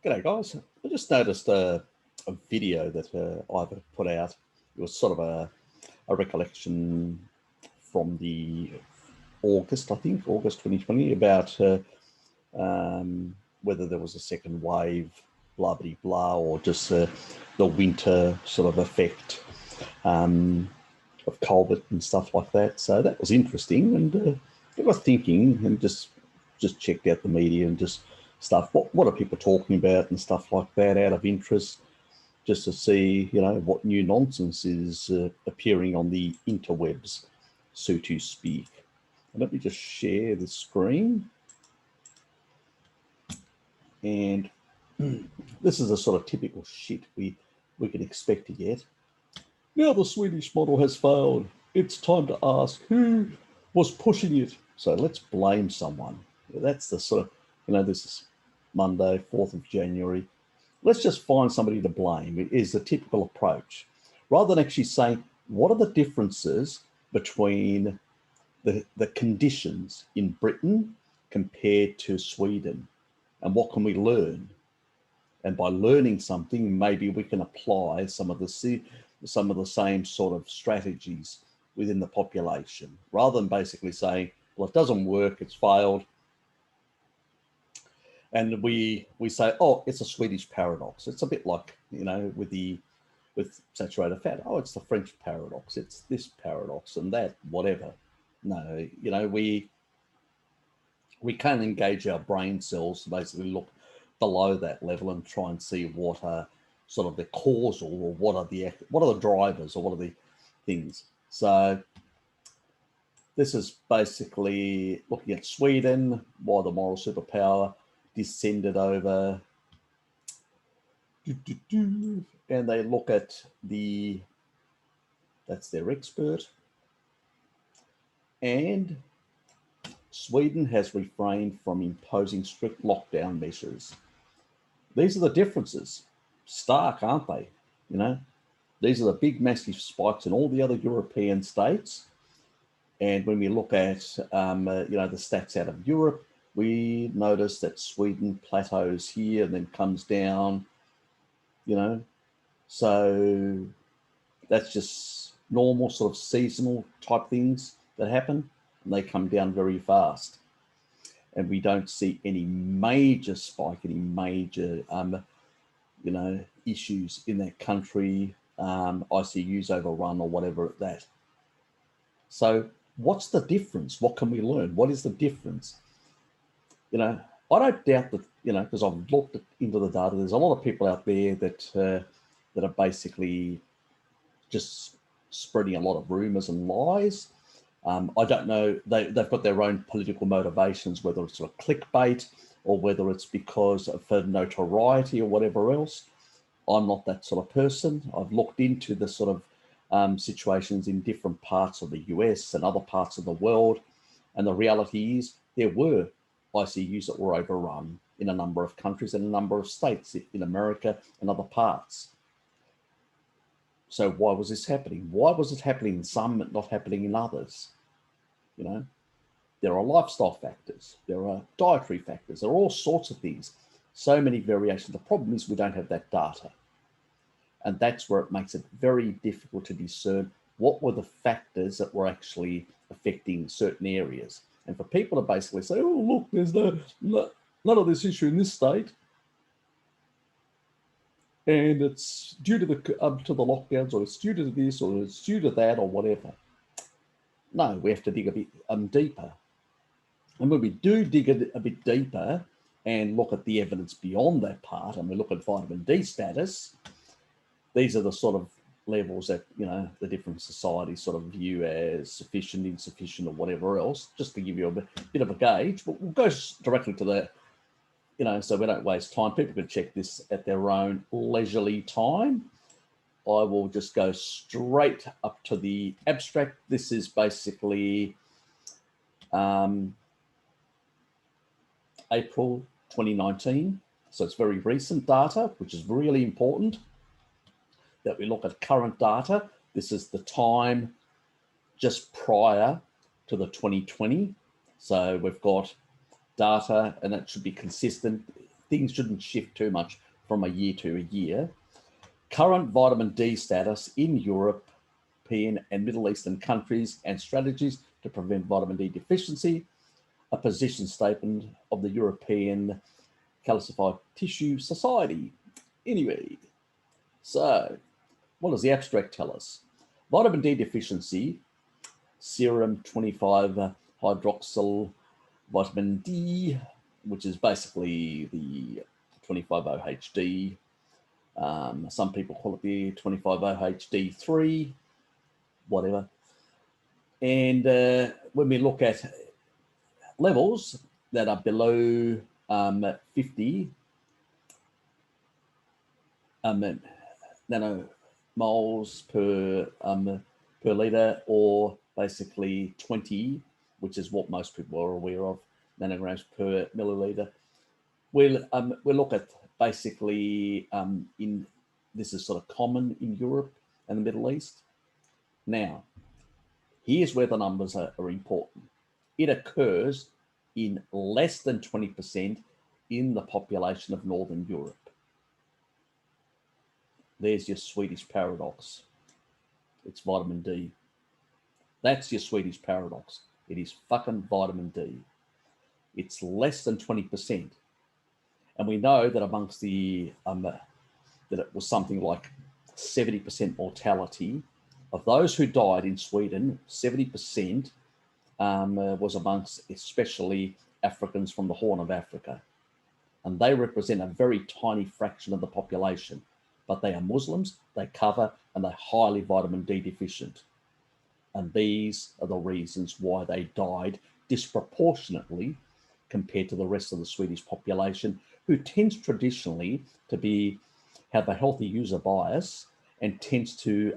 G'day guys. I just noticed a video that I've put out. It was sort of a recollection from the August, I think, August 2020, about whether there was a second wave, blah, blah, blah, or just the winter sort of effect of COVID and stuff like that. So that was interesting, and I was thinking and just checked out the media and just stuff. What are people talking about and stuff like that out of interest, just to see, what new nonsense is appearing on the interwebs, so to speak. And let me just share the screen. And this is the sort of typical shit we can expect to get. Now the Swedish model has failed. It's time to ask who was pushing it. So let's blame someone. That's the sort of, this is Monday, 4th of January. Let's just find somebody to blame. It is the typical approach. Rather than actually saying, what are the differences between the conditions in Britain compared to Sweden? And what can we learn? And by learning something, maybe we can apply some of the same sort of strategies within the population, rather than basically saying, well, it doesn't work, it's failed. And we say, oh, it's a Swedish paradox. It's a bit like, with saturated fat. Oh, it's the French paradox. It's this paradox and that, whatever. No, we can't engage our brain cells to basically look below that level and try and see what are sort of the causal, or what are the drivers, or what are the things. So this is basically looking at Sweden, why the moral superpower descended over, and they look at that's their expert, and Sweden has refrained from imposing strict lockdown measures. These are the differences. Stark, aren't they? These are the big, massive spikes in all the other European states. And when we look at, the stats out of Europe, we notice that Sweden plateaus here and then comes down, So that's just normal sort of seasonal type things that happen, and they come down very fast. And we don't see any major spike, any major, issues in that country, ICUs overrun or whatever at that. So what's the difference? What can we learn? What is the difference? I don't doubt that, because I've looked into the data, there's a lot of people out there that are basically just spreading a lot of rumors and lies. I don't know, they've got their own political motivations, whether it's sort of clickbait or whether it's because of notoriety or whatever else. I'm not that sort of person. I've looked into the sort of situations in different parts of the US and other parts of the world. And the reality is there were ICUs that were overrun in a number of countries and a number of states in America and other parts. So why was this happening? Why was it happening in some and not happening in others? There are lifestyle factors, there are dietary factors, there are all sorts of things, so many variations. The problem is we don't have that data. And that's where it makes it very difficult to discern what were the factors that were actually affecting certain areas. And for people to basically say, oh, look, there's none of this issue in this state, and it's due to the lockdowns, or it's due to this, or it's due to that, or whatever. No, we have to dig a bit deeper. And when we do dig a bit deeper and look at the evidence beyond that part, and we look at vitamin D status, these are the sort of levels that, the different societies sort of view as sufficient, insufficient, or whatever else, just to give you a bit of a gauge. But we'll go directly to the, so we don't waste time. People can check this at their own leisurely time. I will just go straight up to the abstract. This is basically April 2019. So it's very recent data, which is really important that we look at current data. This is the time just prior to the 2020. So we've got data, and that should be consistent things shouldn't shift too much from a year to a year. Current vitamin D status in European and Middle Eastern countries and strategies to prevent vitamin D deficiency, a position statement of the European Calcified Tissue Society. Anyway, so what does the abstract tell us? Vitamin D deficiency, serum 25 hydroxyl vitamin D, which is basically the 25-OHD. Some people call it the 25-OHD3, whatever. And when we look at levels that are below 50 nanomoles per liter, or basically 20, which is what most people are aware of, nanograms per milliliter. We'll look at basically this is sort of common in Europe and the Middle East. Now, here's where the numbers are important. It occurs in less than 20% in the population of Northern Europe. There's your Swedish paradox. It's vitamin D. That's your Swedish paradox. It is fucking vitamin D. It's less than 20%. And we know that amongst the, that it was something like 70% mortality. Of those who died in Sweden, 70% was amongst especially Africans from the Horn of Africa. And they represent a very tiny fraction of the population, but they are Muslims, they cover, and they're highly vitamin D deficient. And these are the reasons why they died disproportionately compared to the rest of the Swedish population, who tends traditionally to have a healthy user bias and tends to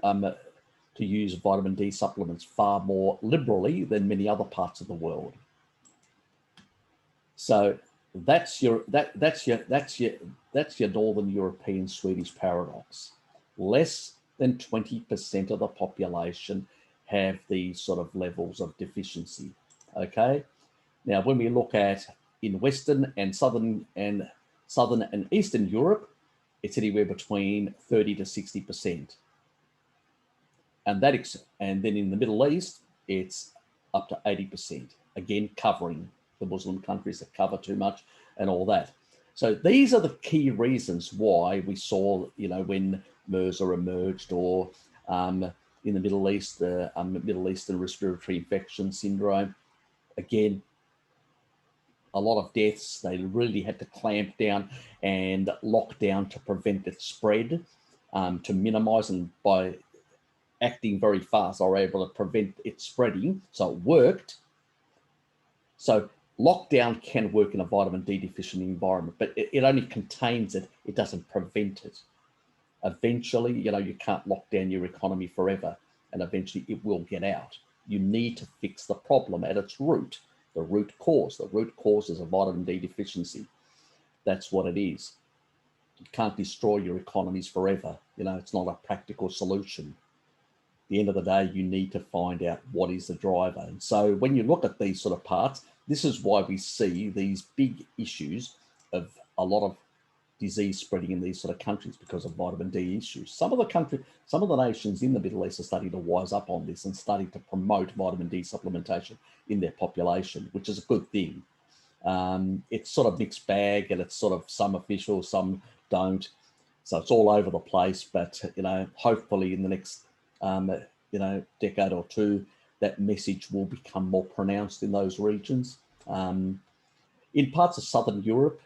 use vitamin D supplements far more liberally than many other parts of the world. So that's your Northern European Swedish paradox. Less than 20% of the population have these sort of levels of deficiency. Okay. Now, when we look at in Western and Southern and Eastern Europe, it's anywhere between 30 to 60%. And then in the Middle East, it's up to 80%. Again, covering the Muslim countries that cover too much and all that. So these are the key reasons why we saw, when MRSA emerged, or in the Middle East, the Middle Eastern respiratory infection syndrome. Again, a lot of deaths. They really had to clamp down and lock down to prevent its spread, to minimize, and by acting very fast, they were able to prevent it spreading. So it worked. So lockdown can work in a vitamin D deficient environment, but it only contains it. It doesn't prevent it. Eventually, you can't lock down your economy forever, and eventually it will get out. You need to fix the problem at its root, the root cause. The root cause is a vitamin D deficiency. That's what it is. You can't destroy your economies forever. It's not a practical solution. At the end of the day, you need to find out what is the driver. And so when you look at these sort of parts, this is why we see these big issues of a lot of disease spreading in these sort of countries because of vitamin D issues. Some of the nations in the Middle East are starting to wise up on this and starting to promote vitamin D supplementation in their population, which is a good thing. It's sort of mixed bag, and it's sort of some official, some don't. So it's all over the place, but hopefully in the next decade or two, that message will become more pronounced in those regions. In parts of Southern Europe,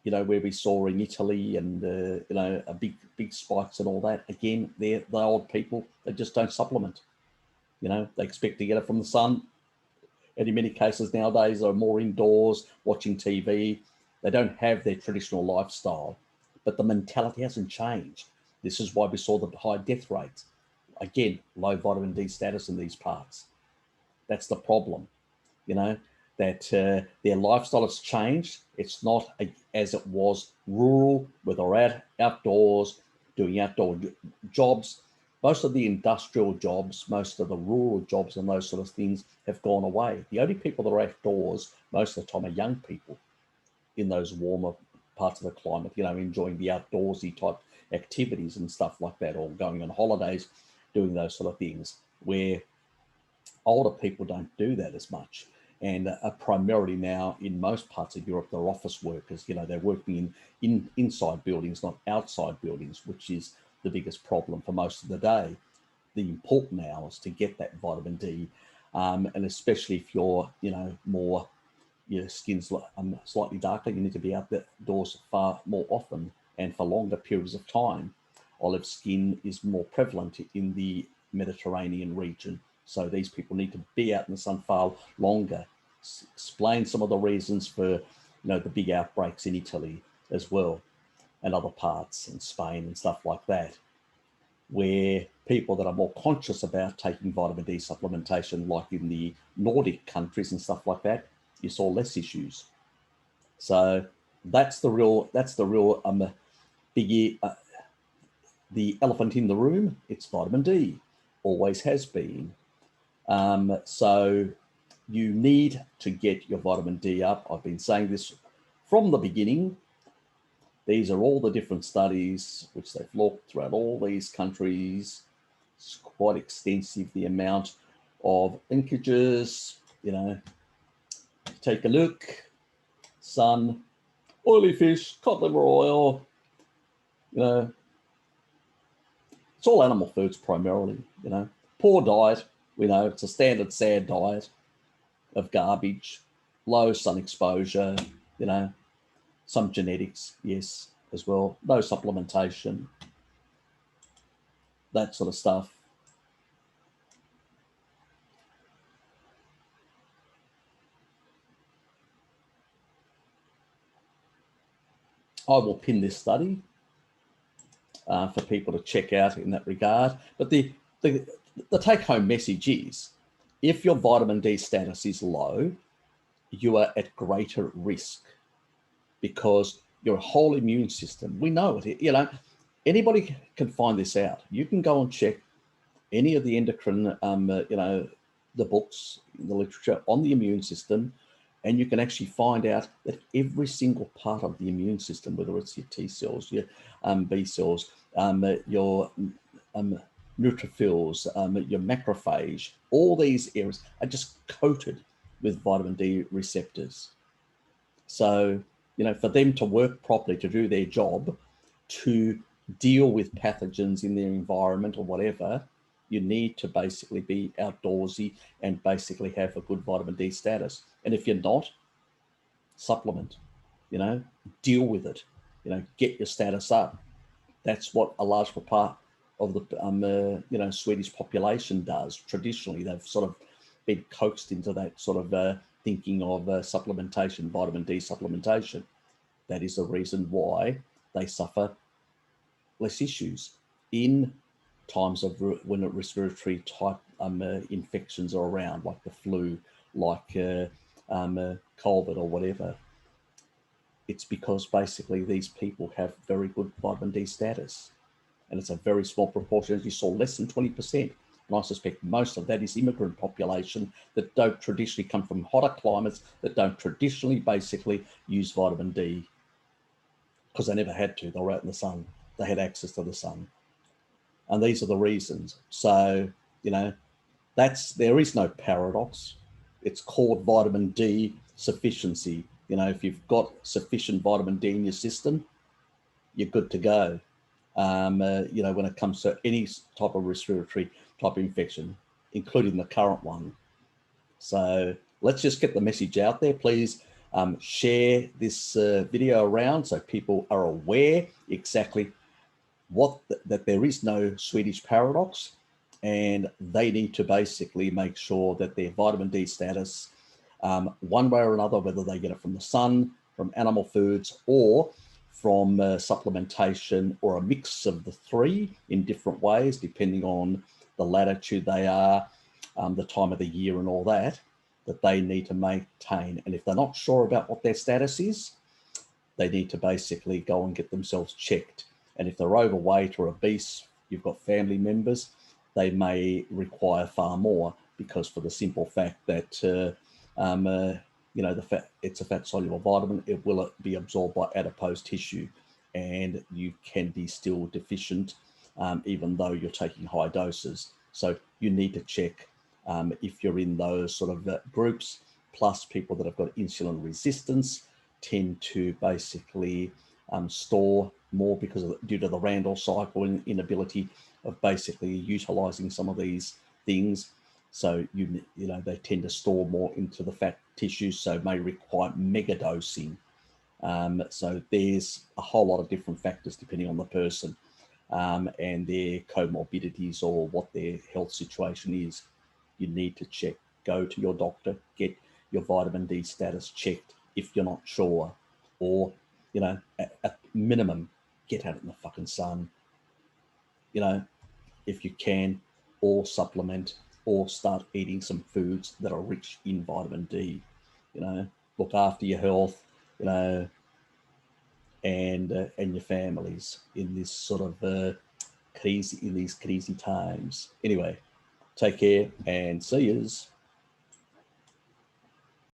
where we saw in Italy and, a big spikes and all that, again, they're the old people, they just don't supplement. They expect to get it from the sun. And in many cases nowadays, they're more indoors, watching TV. They don't have their traditional lifestyle, but the mentality hasn't changed. This is why we saw the high death rates. Again, low vitamin D status in these parts. That's the problem, that their lifestyle has changed. It's not as it was rural, where they're outdoors, doing outdoor jobs. Most of the industrial jobs, most of the rural jobs and those sort of things have gone away. The only people that are outdoors most of the time are young people in those warmer parts of the climate, you know, enjoying the outdoorsy type activities and stuff like that, or going on holidays, doing those sort of things, where older people don't do that as much. And primarily now in most parts of Europe, they're office workers. You know, they're working in inside buildings, not outside buildings, which is the biggest problem for most of the day. The important hours to get that vitamin D, and especially if you're, you know, more, your skin's slightly darker, you need to be out the doors far more often and for longer periods of time. Olive skin is more prevalent in the Mediterranean region, so these people need to be out in the sun far longer. Explain some of the reasons for, you know, the big outbreaks in Italy as well, and other parts in Spain and stuff like that, where people that are more conscious about taking vitamin D supplementation, like in the Nordic countries and stuff like that, you saw less issues. So that's the real biggie, the elephant in the room. It's vitamin D, always has been. So you need to get your vitamin D up. I've been saying this from the beginning. These are all the different studies which they've looked throughout all these countries. It's quite extensive, the amount of linkages, you know. Take a look: sun, oily fish, cod liver oil, you know. It's all animal foods primarily, you know. Poor diet, we know it's a standard sad diet of garbage, low sun exposure, you know, some genetics, yes, as well, no supplementation, that sort of stuff. I will pin this study for people to check out in that regard. But the take-home message is, if your vitamin D status is low, you are at greater risk, because your whole immune system, we know it, you know, anybody can find this out. You can go and check any of the endocrine, you know, the books, the literature on the immune system, and you can actually find out that every single part of the immune system, whether it's your T cells, your B cells, your neutrophils, your macrophage, all these areas are just coated with vitamin D receptors. So, you know, for them to work properly, to do their job, to deal with pathogens in their environment or whatever, you need to basically be outdoorsy and basically have a good vitamin D status. And if you're not, supplement, you know, deal with it, you know, get your status up. That's what a large part of the, you know, Swedish population does. Traditionally, they've sort of been coaxed into that sort of thinking of supplementation, vitamin D supplementation. That is the reason why they suffer less issues in times of when respiratory type infections are around, like the flu, like COVID or whatever. It's because basically these people have very good vitamin D status, and it's a very small proportion. As you saw, less than 20%. And I suspect most of that is immigrant population that don't traditionally come from hotter climates, that don't traditionally basically use vitamin D, because they never had to. They were out in the sun. They had access to the sun. And these are the reasons. So, you know, there is no paradox. It's called vitamin D sufficiency. You know, if you've got sufficient vitamin D in your system, you're good to go. You know, when it comes to any type of respiratory type infection, including the current one. So let's just get the message out there. Please share this video around so people are aware exactly that there is no Swedish paradox, and they need to basically make sure that their vitamin D status, one way or another, whether they get it from the sun, from animal foods, or from supplementation, or a mix of the three in different ways, depending on the latitude they are, the time of the year and all that, that they need to maintain. And if they're not sure about what their status is, they need to basically go and get themselves checked. And if they're overweight or obese, you've got family members, they may require far more, because for the simple fact that you know, the fat, it's a fat soluble vitamin. It will be absorbed by adipose tissue, and you can be still deficient even though you're taking high doses. So you need to check if you're in those sort of groups. Plus, people that have got insulin resistance tend to basically store more because of due to the Randall cycle and inability of basically utilizing some of these things. So you know, they tend to store more into the fat tissues, so may require mega dosing. So there's a whole lot of different factors depending on the person and their comorbidities or what their health situation is. You need to check. Go to your doctor, get your vitamin D status checked if you're not sure, or you know, at minimum, get out in the fucking sun. You know, if you can, or supplement, or start eating some foods that are rich in vitamin D. You know, look after your health. You know, and your families in this sort of crazy times. Anyway, take care and see yous.